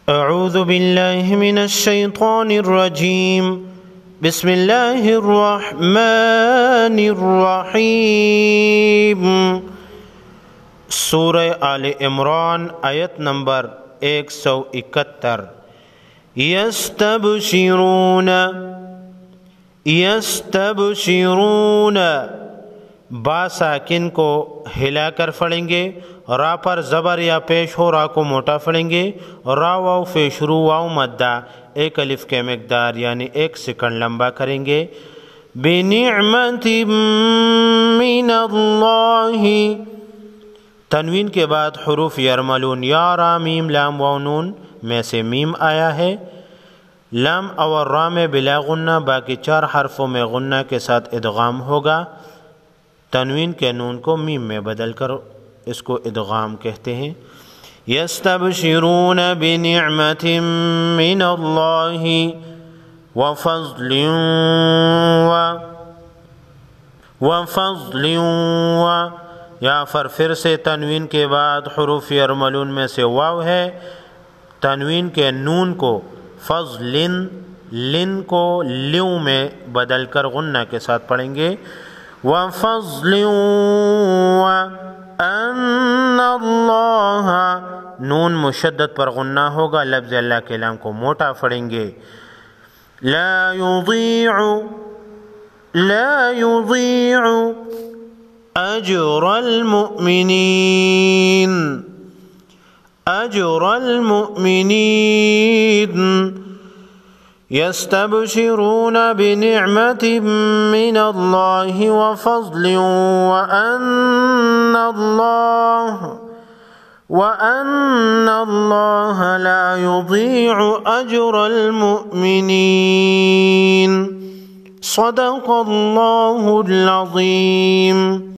अऊज़ु बिल्लाहि मिनश्शैतानिर्रजीम। बिस्मिल्लाहिर्रहमानिर्रहीम। सूरह आले इमरान आयत नंबर 171। यस्तबशिरून बा साकिन को हिलाकर पढ़ेंगे। रा पर ज़बर या पेश हो, रा को मोटा पढ़ेंगे। रा वाव फे शुरू वाव मद्दा एक अलिफ के मिकदार यानी 1 सेकंड लंबा करेंगे। बिनिअमतिम मिनल्लाहि तनवीन के बाद हुरूफ यरमलून या रा मीम लाम वाव नून में से मीम आया है। लाम और रा में बिला गुन्ना, बाकी 4 हरफों में गुन्ना के साथ इदगाम होगा। तनवीन के नून को मीम में बदल कर इसको इदगाम कहते हैं। यस्तबशिरून बिनिअमतिम मिनल्लाहि व फज़लिन यहाँ पर फिर से तनवीन के बाद हुरूफ यरमलून में से वाव है। तनवीन के नून को फज़लिन लिन को लिउ में बदल कर गुन्ना के साथ पढ़ेंगे। व फज़लिन व अन्नल्लाह नून मुशद्दद पर गुन्ना होगा। लफ्ज़ अल्लाह के लाम को मोटा पढ़ेंगे। ला युज़ीअ अजरल मुमिनीन। यस्तबशिरून बिनिअमतिम मिनल्लाहि व फज़लिन व अन्नल्लाह ला युज़ीअ अजरल मुमिनीन। सदक़ल्लाहुल अज़ीम।